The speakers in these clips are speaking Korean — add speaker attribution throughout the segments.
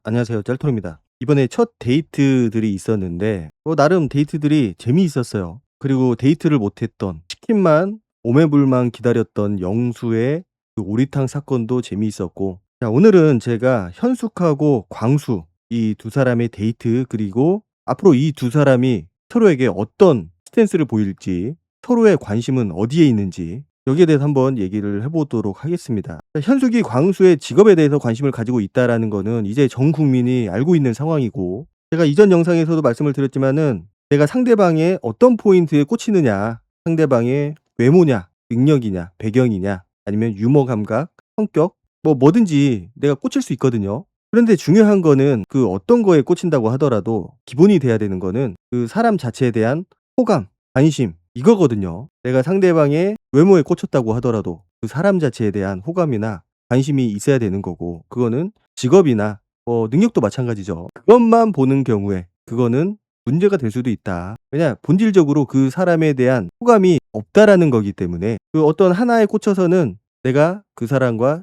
Speaker 1: 안녕하세요. 짤토입니다. 이번에 첫 데이트들이 있었는데 나름 데이트들이 재미있었어요. 그리고 데이트를 못했던 치킨만 오매불만 기다렸던 영수의 그 오리탕 사건도 재미있었고, 자, 오늘은 제가 현숙하고 광수 이 두 사람의 데이트, 그리고 앞으로 이 두 사람이 서로에게 어떤 스탠스를 보일지, 서로의 관심은 어디에 있는지, 여기에 대해서 한번 얘기를 해보도록 하겠습니다. 현숙이 광수의 직업에 대해서 관심을 가지고 있다라는 거는 이제 전 국민이 알고 있는 상황이고, 제가 이전 영상에서도 말씀을 드렸지만은 내가 상대방의 어떤 포인트에 꽂히느냐, 상대방의 외모냐, 능력이냐, 배경이냐, 아니면 유머 감각, 성격, 뭐든지 내가 꽂힐 수 있거든요. 그런데 중요한 거는 그 어떤 거에 꽂힌다고 하더라도 기본이 돼야 되는 거는 그 사람 자체에 대한 호감, 관심, 이거거든요. 내가 상대방의 외모에 꽂혔다고 하더라도 그 사람 자체에 대한 호감이나 관심이 있어야 되는 거고, 그거는 직업이나 능력도 마찬가지죠. 그것만 보는 경우에 그거는 문제가 될 수도 있다. 왜냐, 본질적으로 그 사람에 대한 호감이 없다라는 거기 때문에 그 어떤 하나에 꽂혀서는 내가 그 사람과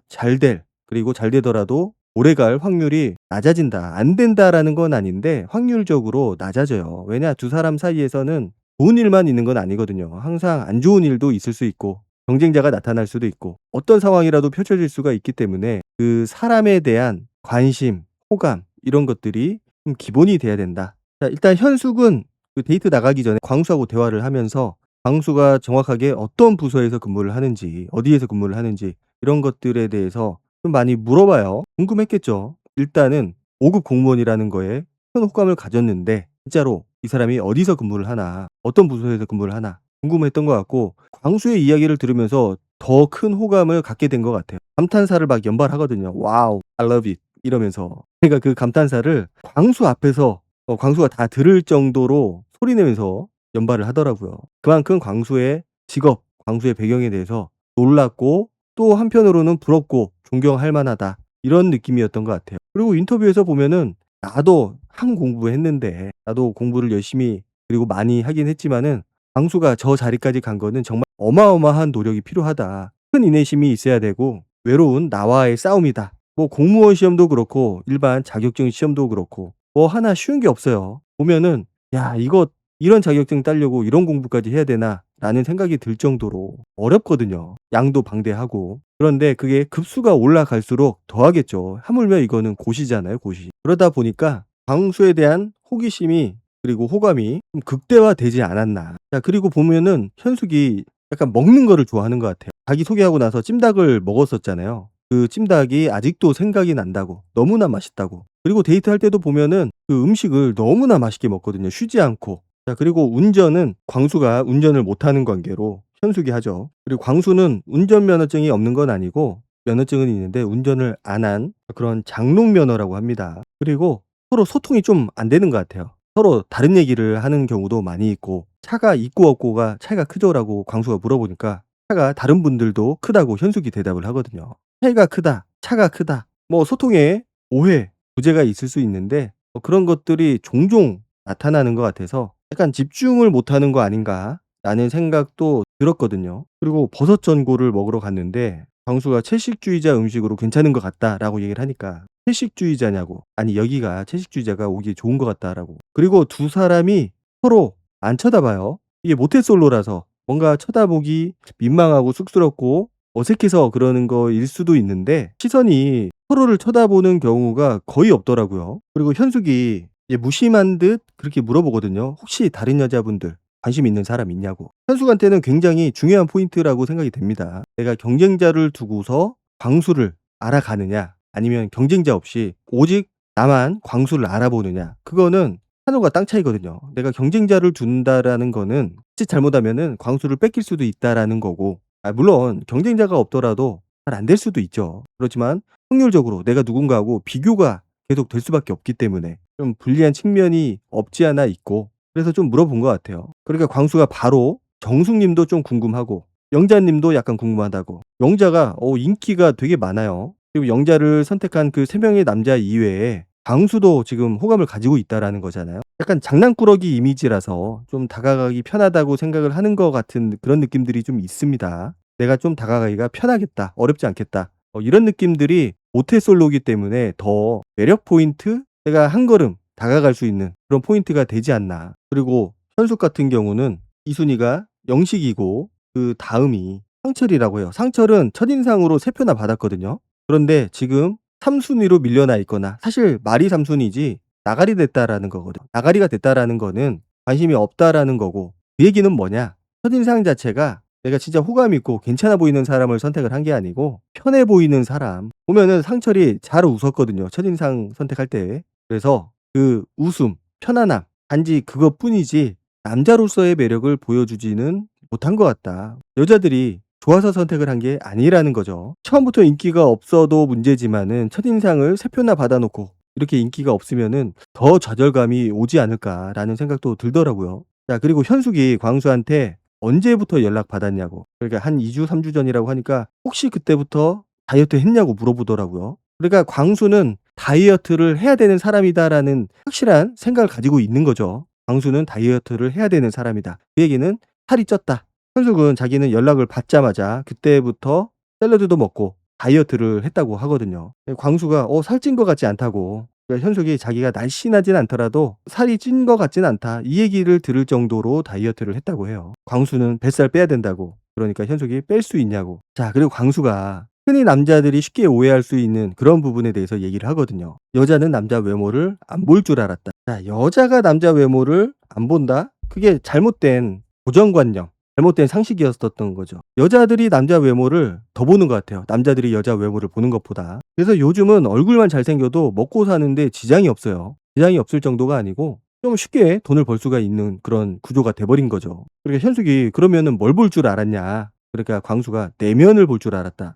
Speaker 1: 그리고 잘 되더라도 오래갈 확률이 낮아진다, 안 된다라는 건 아닌데 확률적으로 낮아져요. 왜냐, 두 사람 사이에서는 좋은 일만 있는 건 아니거든요. 항상 안 좋은 일도 있을 수 있고, 경쟁자가 나타날 수도 있고, 어떤 상황이라도 펼쳐질 수가 있기 때문에 그 사람에 대한 관심, 호감, 이런 것들이 좀 기본이 돼야 된다. 자, 일단 현숙은 그 데이트 나가기 전에 광수하고 대화를 하면서 광수가 정확하게 어떤 부서에서 근무를 하는지, 어디에서 근무를 하는지, 이런 것들에 대해서 좀 많이 물어봐요. 궁금했겠죠. 일단은 5급 공무원이라는 거에 큰 호감을 가졌는데 진짜로 이 사람이 어디서 근무를 하나, 어떤 부서에서 근무를 하나 궁금했던 것 같고, 광수의 이야기를 들으면서 더 큰 호감을 갖게 된 것 같아요. 감탄사를 막 연발하거든요. 와우, I love it 이러면서. 그러니까 그 감탄사를 광수 앞에서 광수가 다 들을 정도로 소리내면서 연발을 하더라고요. 그만큼 광수의 직업, 광수의 배경에 대해서 놀랐고, 또 한편으로는 부럽고 존경할 만하다, 이런 느낌이었던 것 같아요. 그리고 인터뷰에서 보면은 나도 한 공부했는데, 나도 공부를 열심히 그리고 많이 하긴 했지만은 광수가 저 자리까지 간 거는 정말 어마어마한 노력이 필요하다. 큰 인내심이 있어야 되고 외로운 나와의 싸움이다. 공무원 시험도 그렇고 일반 자격증 시험도 그렇고 하나 쉬운 게 없어요. 보면은 야, 이거 이런 자격증 따려고 이런 공부까지 해야 되나 라는 생각이 들 정도로 어렵거든요. 양도 방대하고. 그런데 그게 급수가 올라갈수록 더하겠죠. 하물며 이거는 고시잖아요, 고시. 그러다 보니까 광수에 대한 호기심이, 그리고 호감이 좀 극대화되지 않았나. 자, 그리고 보면은 현숙이 약간 먹는 거를 좋아하는 것 같아요. 자기 소개하고 나서 찜닭을 먹었었잖아요. 그 찜닭이 아직도 생각이 난다고, 너무나 맛있다고. 그리고 데이트할 때도 보면은 그 음식을 너무나 맛있게 먹거든요, 쉬지 않고. 자, 그리고 운전은 광수가 운전을 못하는 관계로 현숙이 하죠. 그리고 광수는 운전면허증이 없는 건 아니고 면허증은 있는데 운전을 안 한 그런 장롱면허라고 합니다. 그리고 서로 소통이 좀 안 되는 것 같아요. 서로 다른 얘기를 하는 경우도 많이 있고, 차가 있고 없고가 차이가 크죠라고 광수가 물어보니까 차가 다른 분들도 크다고 현숙이 대답을 하거든요. 차이가 크다, 차가 크다, 소통에 오해, 부재가 있을 수 있는데 그런 것들이 종종 나타나는 것 같아서 약간 집중을 못하는 거 아닌가라는 생각도 들었거든요. 그리고 버섯 전골을 먹으러 갔는데 광수가 채식주의자 음식으로 괜찮은 것 같다라고 얘기를 하니까, 채식주의자냐고, 아니 여기가 채식주의자가 오기 좋은 것 같다라고. 그리고 두 사람이 서로 안 쳐다봐요. 이게 모태솔로라서 뭔가 쳐다보기 민망하고 쑥스럽고 어색해서 그러는 거일 수도 있는데 시선이 서로를 쳐다보는 경우가 거의 없더라고요. 그리고 현숙이 이제 무심한 듯 그렇게 물어보거든요. 혹시 다른 여자분들 관심 있는 사람 있냐고. 현숙한테는 굉장히 중요한 포인트라고 생각이 됩니다. 내가 경쟁자를 두고서 광수를 알아가느냐, 아니면 경쟁자 없이 오직 나만 광수를 알아보느냐, 그거는 하늘과 땅 차이거든요. 내가 경쟁자를 둔다라는 거는 혹시 잘못하면은 광수를 뺏길 수도 있다라는 거고, 물론 경쟁자가 없더라도 잘 안 될 수도 있죠. 그렇지만 확률적으로 내가 누군가하고 비교가 계속 될 수밖에 없기 때문에 좀 불리한 측면이 없지 않아 있고, 그래서 좀 물어본 것 같아요. 그러니까 광수가 바로 정숙님도 좀 궁금하고 영자님도 약간 궁금하다고. 영자가 인기가 되게 많아요. 그리고 영자를 선택한 그 3명의 남자 이외에 광수도 지금 호감을 가지고 있다라는 거잖아요. 약간 장난꾸러기 이미지라서 좀 다가가기 편하다고 생각을 하는 것 같은 그런 느낌들이 좀 있습니다. 내가 좀 다가가기가 편하겠다, 어렵지 않겠다, 이런 느낌들이 모태솔로이기 때문에 더 매력 포인트? 내가 한 걸음 다가갈 수 있는 그런 포인트가 되지 않나. 그리고 현숙 같은 경우는 2 순위가 영식이고 그다음이 상철이라고 해요. 상철은 첫인상으로 3 표나 받았거든요. 그런데 지금 3 순위로 밀려나 있거나, 사실 말이 3 순위지 나가리 됐다라는 거거든요. 나가리가 됐다라는 거는 관심이 없다라는 거고, 그 얘기는 뭐냐? 첫인상 자체가 내가 진짜 호감 있고 괜찮아 보이는 사람을 선택을 한 게 아니고 편해 보이는 사람. 보면은 상철이 잘 웃었거든요, 첫인상 선택할 때. 그래서 그 웃음, 편안함, 단지 그것뿐이지 남자로서의 매력을 보여주지는 못한 것 같다. 여자들이 좋아서 선택을 한 게 아니라는 거죠. 처음부터 인기가 없어도 문제지만은 첫인상을 3 표나 받아 놓고 이렇게 인기가 없으면은 더 좌절감이 오지 않을까라는 생각도 들더라고요. 자, 그리고 현숙이 광수한테 언제부터 연락받았냐고. 그러니까 한 2 주, 3주 전이라고 하니까 혹시 그때부터 다이어트 했냐고 물어보더라고요. 그러니까 광수는 '다이어트를 해야 되는 사람이다.'라는 확실한 생각을 가지고 있는 거죠. '광수는 다이어트를 해야 되는 사람이다.' 그 얘기는 살이 쪘다. 현숙은 자기는 연락을 받자마자 그때부터 샐러드도 먹고 다이어트를 했다고 하거든요. 광수가 살찐 것 같지 않다고. 그러니까 현숙이 자기가 날씬하진 않더라도 살이 찐 것 같진 않다, 이 얘기를 들을 정도로 다이어트를 했다고 해요. 광수는 뱃살 빼야 된다고. 그러니까 현숙이 뺄 수 있냐고. 자, 그리고 광수가 흔히 남자들이 쉽게 오해할 수 있는 그런 부분에 대해서 얘기를 하거든요. 여자는 남자 외모를 안 볼 줄 알았다. 자, 여자가 남자 외모를 안 본다? 그게 잘못된 고정관념, 잘못된 상식이었었던 거죠. 여자들이 남자 외모를 더 보는 것 같아요, 남자들이 여자 외모를 보는 것보다. 그래서 요즘은 얼굴만 잘생겨도 먹고 사는데 지장이 없어요. 지장이 없을 정도가 아니고 좀 쉽게 돈을 벌 수가 있는 그런 구조가 돼 버린 거죠. 그러니까 현숙이 "그러면은 뭘 볼 줄 알았냐?" 그러니까 광수가 "내면을 볼 줄 알았다."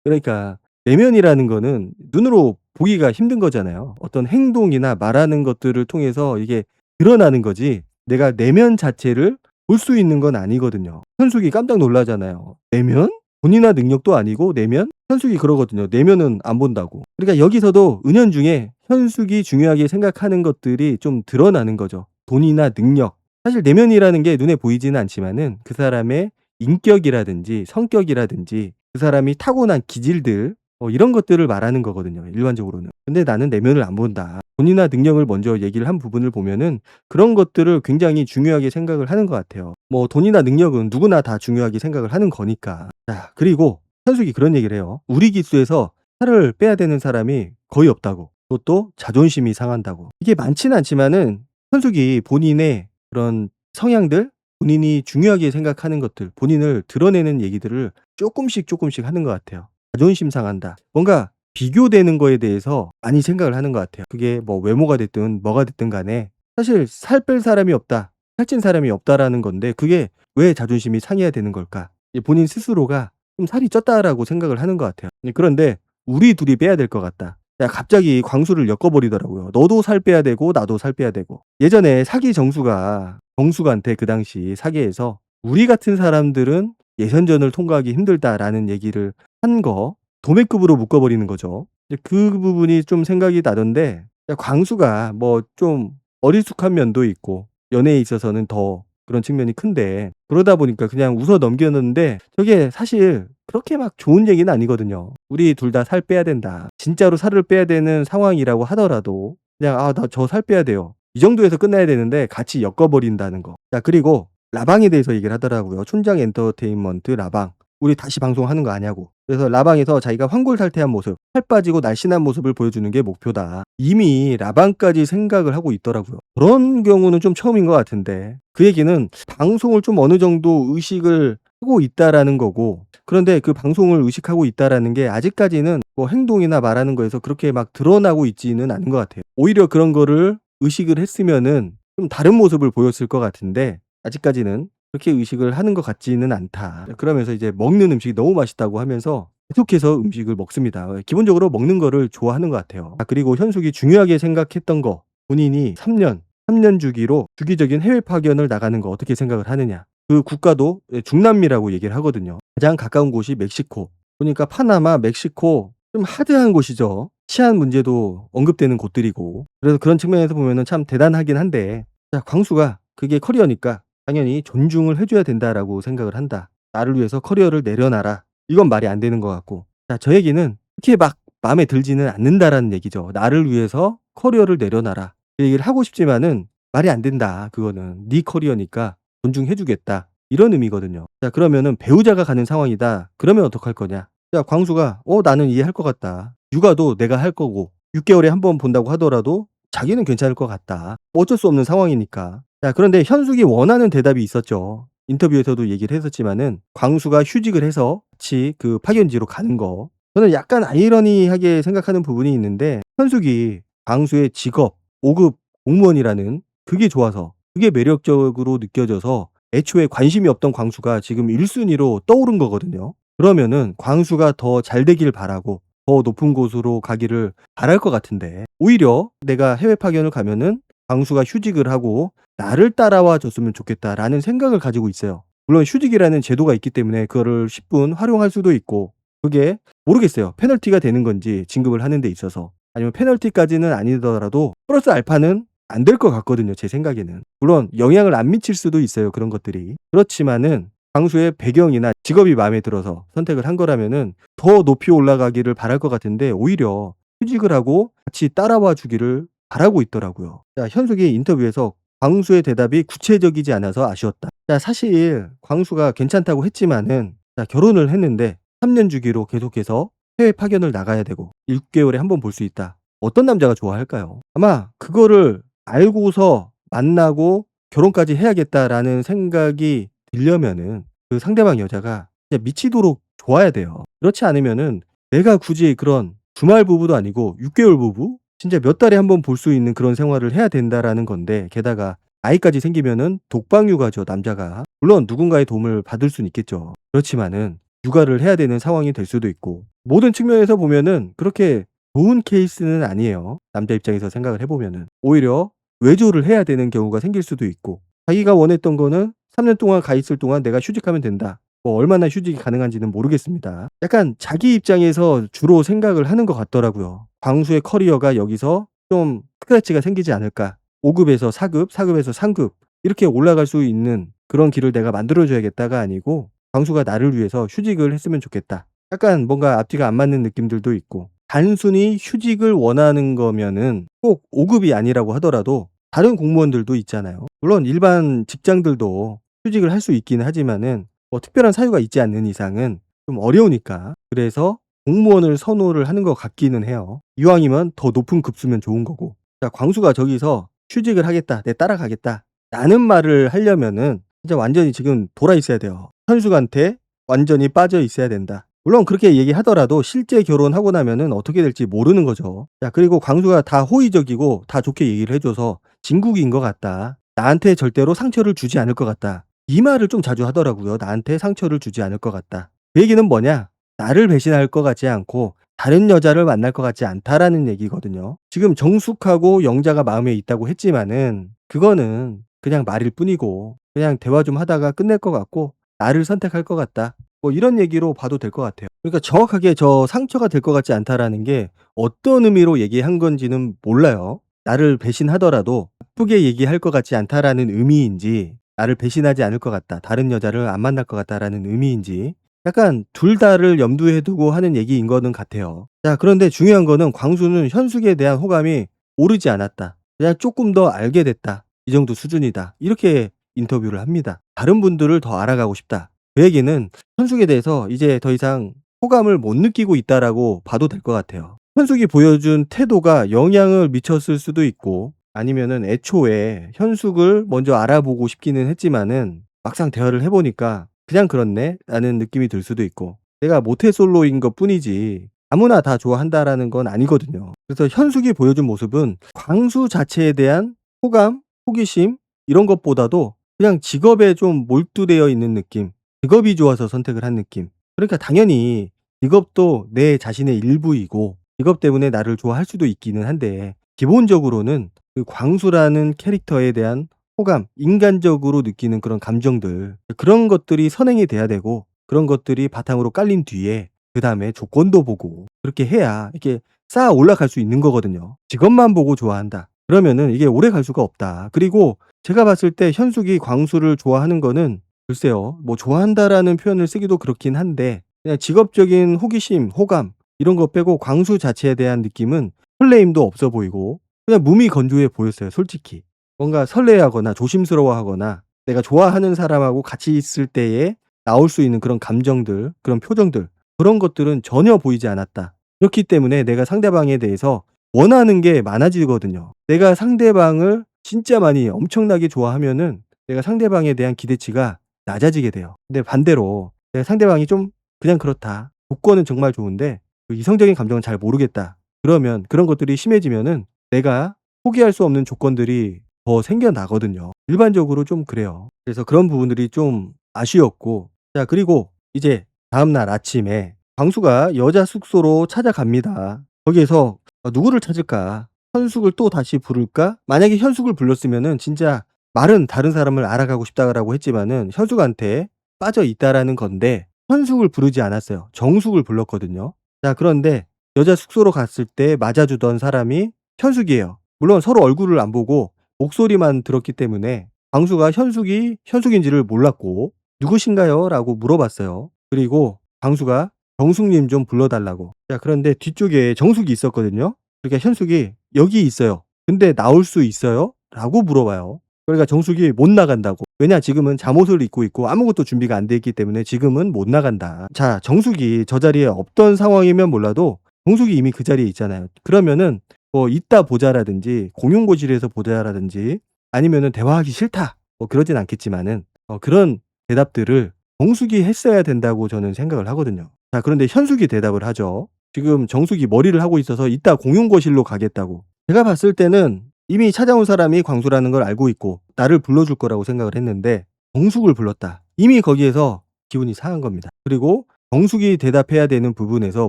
Speaker 1: 그러니까 내면이라는 거는 눈으로 보기가 힘든 거잖아요. 어떤 행동이나 말하는 것들을 통해서 이게 드러나는 거지 내가 내면 자체를 볼 수 있는 건 아니거든요. 현숙이 깜짝 놀라잖아요. "내면? 돈이나 능력도 아니고 내면?" 현숙이 그러거든요, 내면은 안 본다고. 그러니까 여기서도 은연중에 현숙이 중요하게 생각하는 것들이 좀 드러나는 거죠. 돈이나 능력. 사실 내면이라는 게 눈에 보이지는 않지만은 그 사람의 인격이라든지 성격이라든지 그 사람이 타고난 기질들, 이런 것들을 말하는 거거든요, 일반적으로는. 근데 나는 내면을 안 본다. 돈이나 능력을 먼저 얘기를 한 부분을 보면은 그런 것들을 굉장히 중요하게 생각을 하는 것 같아요. 뭐 돈이나 능력은 누구나 다 중요하게 생각을 하는 거니까. 자, 그리고 현숙이 그런 얘기를 해요. 우리 기수에서 살을 빼야 되는 사람이 거의 없다고. 그것도 자존심이 상한다고. 이게 많지는 않지만은 현숙이 본인의 그런 성향들, 본인이 중요하게 생각하는 것들, 본인을 드러내는 얘기들을 쪼끔씩 하는 것 같아요. 자존심 상한다. 뭔가 비교되는 거에 대해서 많이 생각을 하는 것 같아요. 그게 뭐 외모가 됐든 뭐가 됐든 간에 사실 '살 뺄 사람이 없다. 살찐 사람이 없다.'라는 건데 그게 왜 자존심이 상해야 되는 걸까? 본인 스스로가 좀 '살이 쪘다.'라고 생각을 하는 것 같아요. 그런데 '우리 둘이 빼야 될 것 같다.' 야, 갑자기 광수를 엮어 버리더라고요. 너도 살 빼야 되고 나도 살 빼야 되고. 예전에 사기 정수가한테 그 당시 사기에서 "우리 같은 사람들은 예선전을 통과하기 힘들다."라는 얘기를 한 거 도매급으로 묶어 버리는 거죠. 이제 그 부분이 좀 생각이 나던데, 광수가 뭐 좀 어리숙한 면도 있고 연애에 있어서는 더 그런 측면이 큰데, 그러다 보니까 그냥 웃어 넘겼는데 저게 사실 그렇게 막 좋은 얘기는 아니거든요. "우리 둘 다 살 빼야 된다." 진짜로 살을 빼야 되는 상황이라고 하더라도 그냥 "아 나 저 살 빼야 돼요." 이 정도에서 끝나야 되는데 같이 엮어 버린다는 거. 자, 그리고 라방에 대해서 얘기를 하더라고요. 촌장 엔터테인먼트 라방. "우리 다시 방송하는 거 아냐."고. 그래서 라방에서 자기가 환골탈태한 모습, 살 빠지고 날씬한 모습을 보여주는 게 목표다. 이미 라방까지 생각을 하고 있더라고요. 그런 경우는 좀 처음인 것 같은데, 그 얘기는 방송을 좀 어느 정도 의식을 하고 있다라는 거고, 그런데 그 방송을 의식하고 있다라는 게 아직까지는 뭐 행동이나 말하는 거에서 그렇게 막 드러나고 있지는 않은 것 같아요. 오히려 그런 거를 의식을 했으면은 좀 다른 모습을 보였을 것 같은데 아직까지는 그렇게 의식을 하는 것 같지는 않다. 그러면서 이제 먹는 음식이 너무 맛있다고 하면서 계속해서 음식을 먹습니다. 기본적으로 먹는 거를 좋아하는 것 같아요. 그리고 현숙이 중요하게 생각했던 거, 본인이 3년 주기로 주기적인 해외 파견을 나가는 거 어떻게 생각을 하느냐. 그 국가도 중남미라고 얘기를 하거든요. 가장 가까운 곳이 멕시코. 보니까 파나마, 멕시코 좀 하드한 곳이죠. 치안 문제도 언급되는 곳들이고. 그래서 그런 측면에서 보면은 참 대단하긴 한데, 자, 광수가 그게 커리어니까 당연히 '존중을 해 줘야 된다.'라고 생각을 한다. '나를 위해서 커리어를 내려놔라.' 이건 말이 안 되는 것 같고. 자, 저 얘기는 그렇게 막 마음에 들지는 않는다라는 얘기죠. "나를 위해서 커리어를 내려놔라." 그 얘기를 하고 싶지만은 "말이 안 된다. 그거는. 네 커리어니까 존중해 주겠다." 이런 의미거든요. 자 그러면은 배우자가 가는 상황이다. 그러면 어떡할 거냐? 자 광수가 나는 이해할 것 같다. 육아도 내가 할 거고 6 개월에 한 번 본다고 하더라도 자기는 괜찮을 것 같다. 뭐 어쩔 수 없는 상황이니까. 자 그런데 현숙이 원하는 대답이 있었죠. 인터뷰에서도 얘기를 했었지만은 광수가 휴직을 해서 같이 그 파견지로 가는 거. 저는 약간 아이러니하게 생각하는 부분이 있는데 현숙이 광수의 직업 5급 공무원이라는 그게 좋아서 그게 매력적으로 느껴져서 애초에 관심이 없던 광수가 지금 1 순위로 떠오른 거거든요. 그러면은 광수가 더 잘 되길 바라고 더 높은 곳으로 가기를 바랄 것 같은데 오히려 '내가 해외 파견을 가면은 광수가 휴직을 하고 나를 따라와 줬으면 좋겠다.'라는 생각을 가지고 있어요. 물론 휴직이라는 제도가 있기 때문에 그거를 10분 활용할 수도 있고 그게 모르겠어요. 페널티가 되는 건지 진급을 하는 데 있어서. 아니면 페널티까지는 아니더라도 플러스 알파는 안 될 것 같거든요, 제 생각에는. 물론 영향을 안 미칠 수도 있어요, 그런 것들이. 그렇지만은 광수의 배경이나 직업이 마음에 들어서 선택을 한 거라면은 더 높이 올라가기를 바랄 것 같은데 오히려 휴직을 하고 같이 따라와 주기를 바라고 있더라고요. 자 현숙이 인터뷰에서 광수의 대답이 구체적이지 않아서 아쉬웠다. 자 사실 광수가 괜찮다고 했지만은 자 결혼을 했는데 3년 주기로 계속해서 해외 파견을 나가야 되고 6 개월에 한 번 볼 수 있다. 어떤 남자가 좋아할까요? 아마 그거를 알고서 만나고 '결혼까지 해야겠다.'라는 생각이 들려면은 그 상대방 여자가 진짜 미치도록 좋아야 돼요. 그렇지 않으면은 내가 굳이 그런 주말 부부도 아니고 6 개월 부부? 진짜 몇 달에 한 번 볼 수 있는 그런 생활을 해야 된다라는 건데 게다가 아이까지 생기면은 독방 육아죠 남자가. 물론 누군가의 도움을 받을 수는 있겠죠. 그렇지만은 육아를 해야 되는 상황이 될 수도 있고 모든 측면에서 보면은 그렇게 좋은 케이스는 아니에요. 남자 입장에서 생각을 해 보면은. 오히려 외조를 해야 되는 경우가 생길 수도 있고 자기가 원했던 거는 3년 동안 가 있을 동안 내가 휴직하면 된다. 뭐 얼마나 휴직이 가능한지는 모르겠습니다. 약간 자기 입장에서 주로 생각을 하는 것 같더라고요. '광수의 커리어가 여기서 좀 스크래치가 생기지 않을까. 5 급에서 4 급, 4 급에서 3급 이렇게 올라갈 수 있는 그런 길을 내가 만들어 줘야겠다.'가 아니고 '광수가 나를 위해서 휴직을 했으면 좋겠다.' 약간 뭔가 앞뒤가 안 맞는 느낌들도 있고 단순히 휴직을 원하는 거면은 꼭 5 급이 아니라고 하더라도 다른 공무원들도 있잖아요. 물론 일반 직장들도 휴직을 할 수 있기는 하지만은 뭐 특별한 사유가 있지 않는 이상은 좀 어려우니까. 그래서 공무원을 선호를 하는 것 같기는 해요. 이왕이면 더 높은 급수면 좋은 거고. 자 광수가 저기서 "휴직을 하겠다. 내 따라가겠다." 라는 말을 하려면은 진짜 완전히 지금 돌아 있어야 돼요. 현숙한테 완전히 빠져 있어야 된다. 물론 그렇게 얘기하더라도 실제 결혼하고 나면은 어떻게 될지 모르는 거죠. 자 그리고 광수가 다 호의적이고 다 좋게 얘기를 해 줘서 "진국인 것 같다. 나한테 절대로 상처를 주지 않을 것 같다." 이 말을 좀 자주 하더라고요. "나한테 상처를 주지 않을 것 같다." 그 얘기는 뭐냐? 나를 배신할 것 같지 않고 다른 여자를 만날 것 같지 않다라는 얘기거든요. 지금 정숙하고 영자가 마음에 있다고 했지만은 그거는 그냥 말일 뿐이고 그냥 대화 좀 하다가 끝낼 것 같고 나를 선택할 것 같다. 뭐 이런 얘기로 봐도 될 것 같아요. 그러니까 정확하게 저 상처가 될 것 같지 않다라는 게 어떤 의미로 얘기한 건지는 몰라요. 나를 배신하더라도 나쁘게 얘기할 것 같지 않다라는 의미인지 나를 배신하지 않을 것 같다. 다른 여자를 안 만날 것 같다라는 의미인지 약간 둘 다를 염두에 두고 하는 얘기인 거는 같아요. 자 그런데 중요한 거는 광수는 현숙에 대한 호감이 오르지 않았다. 그냥 조금 더 알게 됐다. 이 정도 수준이다. 이렇게 인터뷰를 합니다. 다른 분들을 더 알아가고 싶다. 그 얘기는 현숙에 대해서 이제 더 이상 호감을 못 느끼고 있다라고 봐도 될 것 같아요. 현숙이 보여준 태도가 영향을 미쳤을 수도 있고 아니면은 애초에 현숙을 먼저 알아보고 싶기는 했지만은 막상 대화를 해 보니까 '그냥 그렇네.'라는 느낌이 들 수도 있고 내가 모태솔로인 것뿐이지 아무나 다 좋아한다라는 건 아니거든요. 그래서 현숙이 보여준 모습은 광수 자체에 대한 호감, 호기심 이런 것보다도 그냥 직업에 좀 몰두되어 있는 느낌. 직업이 좋아서 선택을 한 느낌. 그러니까 당연히 직업도 내 자신의 일부이고 직업 때문에 나를 좋아할 수도 있기는 한데 기본적으로는 그 광수라는 캐릭터에 대한 호감, 인간적으로 느끼는 그런 감정들 그런 것들이 선행이 돼야 되고 그런 것들이 바탕으로 깔린 뒤에 그다음에 조건도 보고 그렇게 해야 이렇게 쌓아 올라갈 수 있는 거거든요. 직업만 보고 좋아한다. 그러면은 이게 오래 갈 수가 없다. 그리고 제가 봤을 때 현숙이 광수를 좋아하는 거는 글쎄요. 뭐 좋아한다라는 표현을 쓰기도 그렇긴 한데 그냥 직업적인 호기심, 호감 이런 거 빼고 광수 자체에 대한 느낌은 설레임도 없어 보이고 그냥 무미건조해 보였어요 솔직히. 뭔가 설레하거나 조심스러워하거나 내가 좋아하는 사람하고 같이 있을 때에 나올 수 있는 그런 감정들, 그런 표정들, 그런 것들은 전혀 보이지 않았다. 그렇기 때문에 내가 상대방에 대해서 원하는 게 많아지거든요. 내가 상대방을 진짜 많이 엄청나게 좋아하면은 내가 상대방에 대한 기대치가 낮아지게 돼요. 근데 반대로 내가 상대방이 좀 그냥 그렇다. 조건은 정말 좋은데 그 이성적인 감정은 잘 모르겠다. 그러면 그런 것들이 심해지면은 내가 포기할 수 없는 조건들이 더 생겨나거든요. 일반적으로 좀 그래요. 그래서 그런 부분들이 좀 아쉬웠고 자 그리고 이제 다음날 아침에 광수가 여자 숙소로 찾아갑니다. 거기에서 누구를 찾을까? 현숙을 또 다시 부를까? 만약에 현숙을 불렀으면은 진짜 말은 다른 사람을 알아가고 싶다라고 했지만은 현숙한테 빠져 있다라는 건데 현숙을 부르지 않았어요. 정숙을 불렀거든요. 자 그런데 여자 숙소로 갔을 때 맞아주던 사람이 현숙이에요. 물론 서로 얼굴을 안 보고 목소리만 들었기 때문에 광수가 현숙이 현숙인지를 몰랐고 "누구신가요?" 라고 물어봤어요. 그리고 광수가 "정숙님 좀 불러달라고." 자 그런데 뒤쪽에 정숙이 있었거든요. 그러니까 현숙이 "여기 있어요. 근데 나올 수 있어요?" 라고 물어봐요. 그러니까 정숙이 못 나간다고. 왜냐 지금은 잠옷을 입고 있고 아무것도 준비가 안 돼 있기 때문에 지금은 못 나간다. 자 정숙이 저 자리에 없던 상황이면 몰라도 정숙이 이미 그 자리에 있잖아요. 그러면은 뭐 "이따 보자."라든지 "공용고실에서 보자."라든지 아니면은 "대화하기 싫다." 뭐 그러진 않겠지만은 그런 대답들을 정숙이 했어야 된다고 저는 생각을 하거든요. 자 그런데 현숙이 대답을 하죠. 지금 정숙이 머리를 하고 있어서 "이따 공용거실로 가겠다."고. 제가 봤을 때는 이미 찾아온 사람이 광수라는 걸 알고 있고 나를 불러줄 거라고 생각을 했는데 정숙을 불렀다. 이미 거기에서 기분이 상한 겁니다. 그리고 정숙이 대답해야 되는 부분에서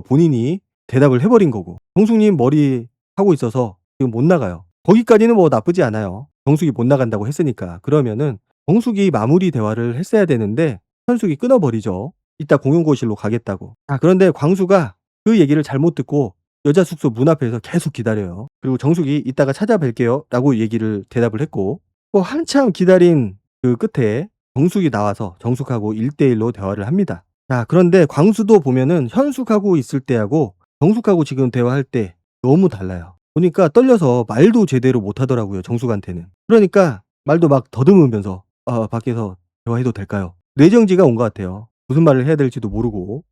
Speaker 1: 본인이 대답을 해 버린 거고 정숙님 머리 하고 있어서 지금 못 나가요. 거기까지는 뭐 나쁘지 않아요. 정숙이 못 나간다고 했으니까. 그러면은 정숙이 마무리 대화를 했어야 되는데 현숙이 끊어 버리죠. 이따 공용고실로 가겠다고. 아 그런데 광수가 그 얘기를 잘못 듣고 여자 숙소 문 앞에서 계속 기다려요. 그리고 정숙이 "이따가 찾아뵐게요." 라고 얘기를 대답을 했고 한참 기다린 그 끝에 정숙이 나와서 정숙하고 1:1 로 대화를 합니다. 자 그런데 광수도 보면은 현숙하고 있을 때하고 정숙하고 지금 대화할 때 너무 달라요. 보니까 떨려서 말도 제대로 못 하더라고요 정숙한테는. 그러니까 말도 막 더듬으면서 밖에서 대화해도 될까요?" 뇌정지가 온 것 같아요. 무슨 말을 해야 될지도 모르고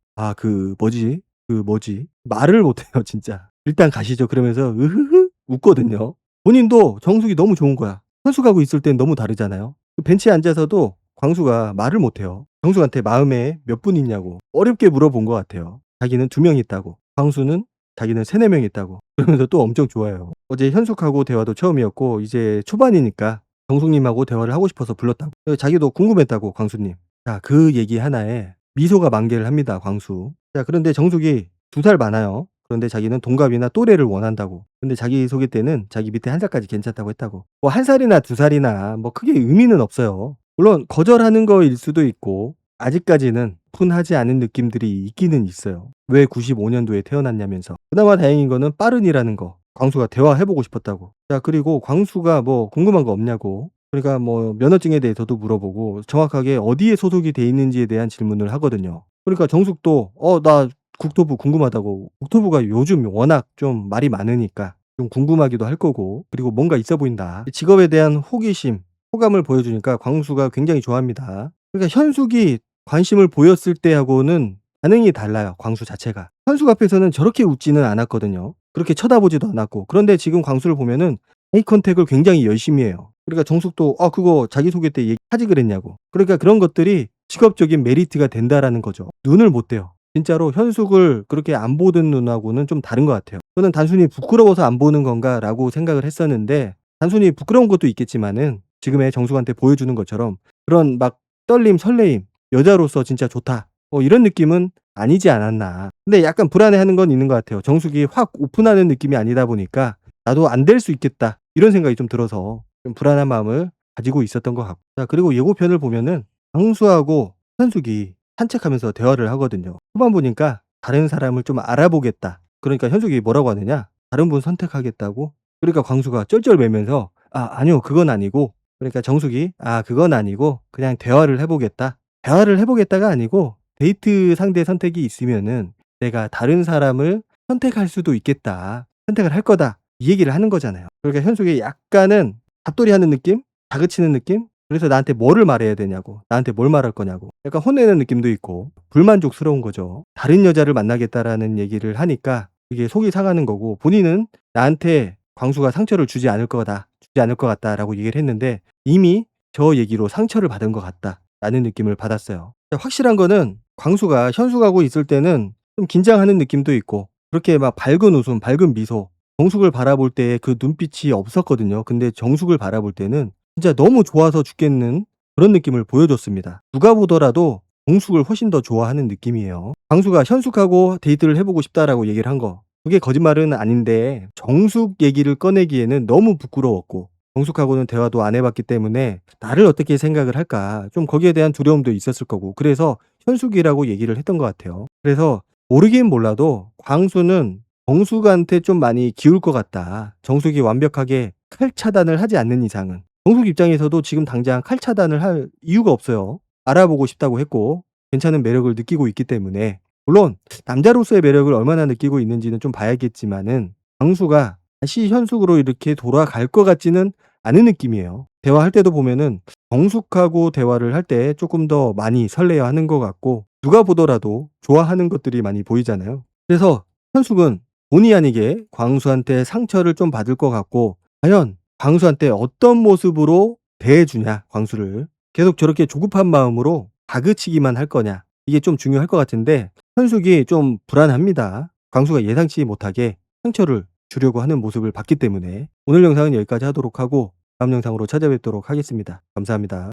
Speaker 1: 뭐지? 말을 못 해요 진짜. "일단 가시죠." 그러면서 으흐흐 웃거든요. 본인도 정숙이 너무 좋은 거야. 현숙하고 있을 땐 너무 다르잖아요. 그 벤치에 앉아서도 광수가 말을 못 해요. 정숙한테 마음에 몇 분 있냐고 어렵게 물어본 것 같아요. 자기는 2명 있다고. 광수는 자기는 3-4명 있다고. 그러면서 또 엄청 좋아해요. 어제 현숙하고 대화도 처음이었고 이제 초반이니까 정숙님하고 대화를 하고 싶어서 불렀다고. 자기도 궁금했다고 광수님. 자 그 얘기 하나에 미소가 만개를 합니다 광수. 자 그런데 정숙이 2살 많아요. 그런데 자기는 동갑이나 또래를 원한다고. 근데 자기 소개 때는 자기 밑에 1 살까지 괜찮다고 했다고. 뭐 1 살이나 2 살이나 뭐 크게 의미는 없어요. 물론 거절하는 거일 수도 있고 아직까지는 오픈하지 않은 느낌들이 있기는 있어요. 왜 95 년도에 태어났냐면서. 그나마 다행인 거는 빠른이라는 거. 광수가 대화해 보고 싶었다고. 자 그리고 광수가 뭐 궁금한 거 없냐고. 그러니까 뭐 면허증에 대해서도 물어보고 정확하게 어디에 소속이 돼 있는지에 대한 질문을 하거든요. 그러니까 정숙도 나 국토부 궁금하다고. 국토부가 요즘 워낙 좀 말이 많으니까 좀 궁금하기도 할 거고 그리고 뭔가 있어 보인다. 직업에 대한 호기심, 호감을 보여주니까 광수가 굉장히 좋아합니다. 그러니까 현숙이 관심을 보였을 때하고는 반응이 달라요 광수 자체가. 현숙 앞에서는 저렇게 웃지는 않았거든요. 그렇게 쳐다보지도 않았고. 그런데 지금 광수를 보면은 아이 컨택을 굉장히 열심히 해요. 그러니까 정숙도 그거 자기소개 때 얘기하지 그랬냐고. 그러니까 그런 것들이 직업적인 메리트가 된다라는 거죠. 눈을 못 떼요. 진짜로 현숙을 그렇게 안 보던 눈하고는 좀 다른 것 같아요. 저는 '단순히 부끄러워서 안 보는 건가.'라고 생각을 했었는데 단순히 부끄러운 것도 있겠지만은 지금의 정숙한테 보여주는 것처럼 그런 막 떨림, 설레임, '여자로서 진짜 좋다.' 이런 느낌은 아니지 않았나. 근데 약간 불안해하는 건 있는 것 같아요. 정숙이 확 오픈하는 느낌이 아니다 보니까 '나도 안 될 수 있겠다.' 이런 생각이 좀 들어서 좀 불안한 마음을 가지고 있었던 것 같고. 자 그리고 예고편을 보면은 광수하고 현숙이 산책하면서 대화를 하거든요. 후반 보니까 "다른 사람을 좀 알아보겠다." 그러니까 현숙이 뭐라고 하느냐? "다른 분 선택하겠다."고. 그러니까 광수가 쩔쩔매면서 아니요. 그건 아니고." 그러니까 정숙이 그건 아니고 그냥 대화를 해 보겠다." 대화를 해 보겠다가 아니고 데이트 상대 선택이 있으면은 내가 다른 사람을 선택할 수도 있겠다. 선택을 할 거다. 이 얘기를 하는 거잖아요. 그러니까 현숙이 약간은 잡돌이하는 느낌? 다그치는 느낌? 그래서 나한테 뭐를 말해야 되냐고. 나한테 뭘 말할 거냐고. 약간 혼내는 느낌도 있고 불만족스러운 거죠. 다른 여자를 만나겠다라는 얘기를 하니까 이게 속이 상하는 거고 본인은 나한테 광수가 상처를 주지 않을 거다. 주지 않을 것 같다라고 얘기를 했는데 이미 저 얘기로 상처를 받은 것 같다라는 느낌을 받았어요. 확실한 거는 광수가 현숙하고 있을 때는 좀 긴장하는 느낌도 있고 그렇게 막 밝은 웃음, 밝은 미소, 정숙을 바라볼 때의 그 눈빛이 없었거든요. 근데 정숙을 바라볼 때는 진짜 너무 좋아서 죽겠는 그런 느낌을 보여줬습니다. 누가 보더라도 정숙을 훨씬 더 좋아하는 느낌이에요. 광수가 현숙하고 데이트를 해보고 싶다라고 얘기를 한 거. 그게 거짓말은 아닌데 정숙 얘기를 꺼내기에는 너무 부끄러웠고 정숙하고는 대화도 안 해봤기 때문에 나를 어떻게 생각을 할까 좀 거기에 대한 두려움도 있었을 거고 그래서 현숙이라고 얘기를 했던 것 같아요. 그래서 모르긴 몰라도 광수는 정숙한테 좀 많이 기울 것 같다. 정숙이 완벽하게 칼 차단을 하지 않는 이상은. 정숙 입장에서도 지금 당장 칼 차단을 할 이유가 없어요. 알아보고 싶다고 했고 괜찮은 매력을 느끼고 있기 때문에 물론 남자로서의 매력을 얼마나 느끼고 있는지는 좀 봐야겠지만은 광수가 다시 현숙으로 이렇게 돌아갈 것 같지는 않은 느낌이에요. 대화할 때도 보면은 정숙하고 대화를 할 때 조금 더 많이 설레어하는 것 같고 누가 보더라도 좋아하는 것들이 많이 보이잖아요. 그래서 현숙은 본의 아니게 광수한테 상처를 좀 받을 것 같고 과연 광수한테 어떤 모습으로 대해주냐 광수를 계속 저렇게 조급한 마음으로 다그치기만 할 거냐 이게 좀 중요할 것 같은데 현숙이 좀 불안합니다. 광수가 예상치 못하게 상처를 주려고 하는 모습을 봤기 때문에 오늘 영상은 여기까지 하도록 하고 다음 영상으로 찾아뵙도록 하겠습니다. 감사합니다.